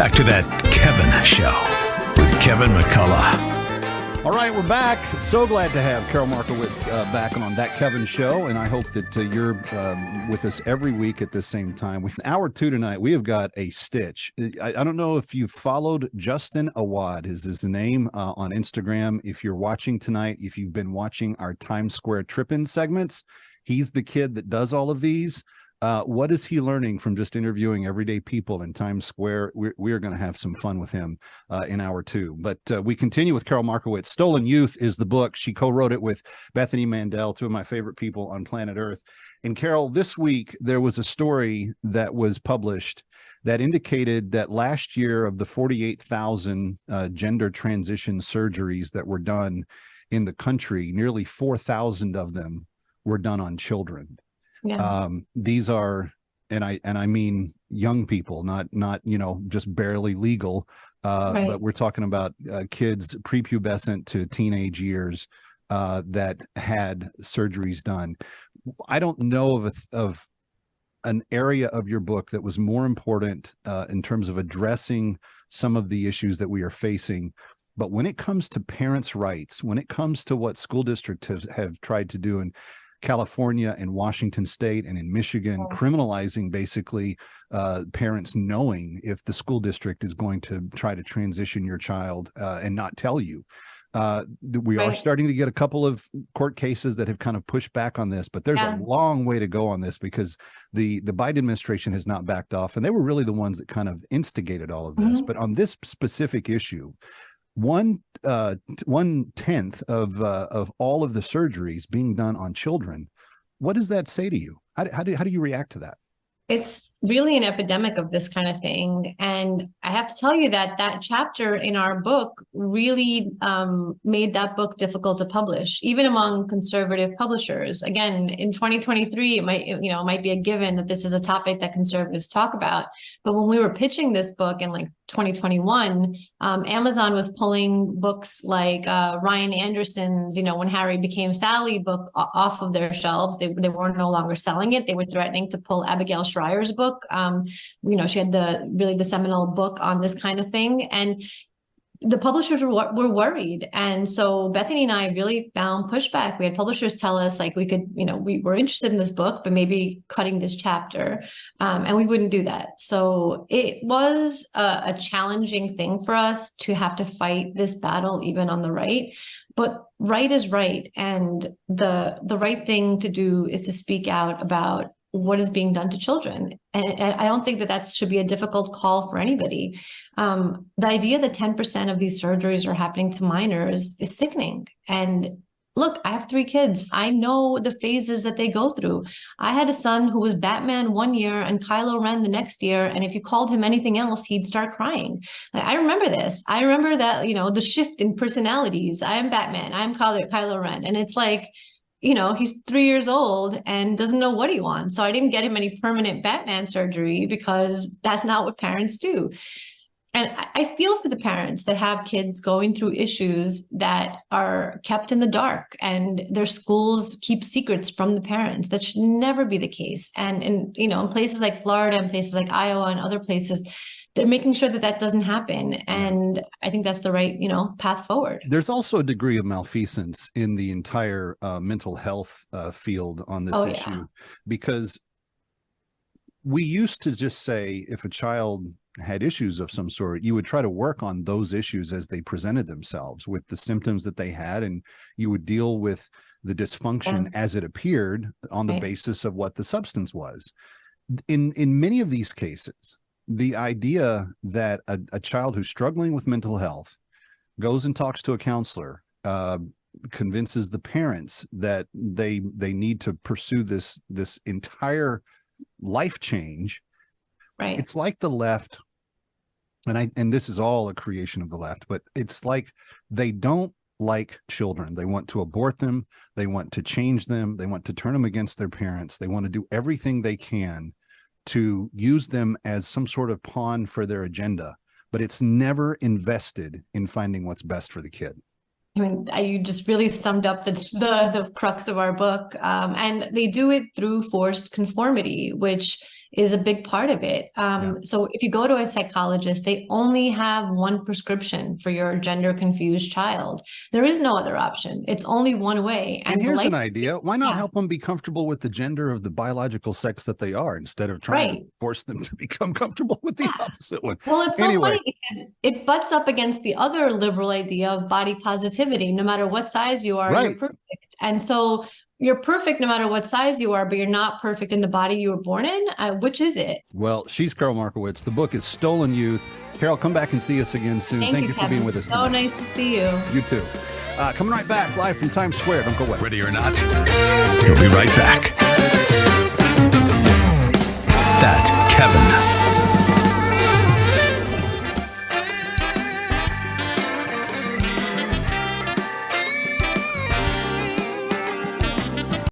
back to That Kevin Show with Kevin McCullough. All right, we're back. So glad to have Carol Markowitz back on That Kevin Show, and I hope that you're with us every week at the same time. Hour 2 tonight, we have got a stitch. I don't know if you followed Justin Awad, is his name, on Instagram. If you're watching tonight, if you've been watching our Times Square Trip-In segments, he's the kid that does all of these. What is he learning from just interviewing everyday people in Times Square? We're going to have some fun with him in hour 2. But we continue with Carol Markowitz. Stolen Youth is the book. She co-wrote it with Bethany Mandel, two of my favorite people on planet Earth. And Carol, this week, there was a story that was published that indicated that last year, of the 48,000 gender transition surgeries that were done in the country, nearly 4,000 of them were done on children. Yeah. These are, and I mean young people, not just barely legal, right. But we're talking about kids prepubescent to teenage years that had surgeries done. I don't know of an area of your book that was more important in terms of addressing some of the issues that we are facing. But when it comes to parents' rights, when it comes to what school districts have tried to do, and California and Washington State and in Michigan, criminalizing basically parents knowing if the school district is going to try to transition your child and not tell you. We are starting to get a couple of court cases that have kind of pushed back on this, but there's a long way to go on this because the Biden administration has not backed off, and they were really the ones that kind of instigated all of this. But on this specific issue, 1/10 of all of the surgeries being done on children. What does that say to you? How do you react to that? It's really an epidemic of this kind of thing. And I have to tell you that chapter in our book really made that book difficult to publish, even among conservative publishers. Again, in 2023, it might be a given that this is a topic that conservatives talk about. But when we were pitching this book in 2021, Amazon was pulling books like Ryan Anderson's, When Harry Became Sally book off of their shelves. They were no longer selling it. They were threatening to pull Abigail Schreier's book. She had the seminal book on this kind of thing. And the publishers were worried. And so Bethany and I really found pushback. We had publishers tell us we were interested in this book, but maybe cutting this chapter. And we wouldn't do that. So it was a challenging thing for us to have to fight this battle, even on the right. But right is right. And the right thing to do is to speak out about what is being done to children. And I don't think that should be a difficult call for anybody. The idea that 10% of these surgeries are happening to minors is sickening. And look, I have 3 kids. I know the phases that they go through. I had a son who was Batman one year and Kylo Ren the next year. And if you called him anything else, he'd start crying. I remember this. I remember that, the shift in personalities. I am Batman. I'm Kylo Ren. And it's like, he's 3 years old and doesn't know what he wants. So I didn't get him any permanent Batman surgery because that's not what parents do. And I feel for the parents that have kids going through issues that are kept in the dark and their schools keep secrets from the parents. That should never be the case. And in places like Florida and places like Iowa and other places, they're making sure that doesn't happen. And I think that's the right, path forward. There's also a degree of malfeasance in the entire mental health field on this issue, because we used to just say if a child had issues of some sort, you would try to work on those issues as they presented themselves with the symptoms that they had, and you would deal with the dysfunction as it appeared on the basis of what the substance was. In many of these cases, the idea that a child who's struggling with mental health goes and talks to a counselor, convinces the parents that they need to pursue this entire life change. Right. It's like the left, and this is all a creation of the left, but it's like they don't like children. They want to abort them. They want to change them. They want to turn them against their parents. They want to do everything they can to use them as some sort of pawn for their agenda, but it's never invested in finding what's best for the kid. I mean, you just really summed up the crux of our book. And they do it through forced conformity, which is a big part of it. So if you go to a psychologist, they only have one prescription for your gender confused child. There is no other option. It's only one way. And here's an idea. Why not help them be comfortable with the gender of the biological sex that they are instead of trying to force them to become comfortable with the opposite one? Well, it's so funny because it butts up against the other liberal idea of body positivity. No matter what size you are, you're perfect. And so you're perfect no matter what size you are, but you're not perfect in the body you were born in. Which is it? Well, she's Carol Markowitz. The book is Stolen Youth. Carol, come back and see us again soon. Thank you for being with us today. So nice to see you. You too. Coming right back live from Times Square. Don't go away. Ready or not, we'll be right back. That Kevin.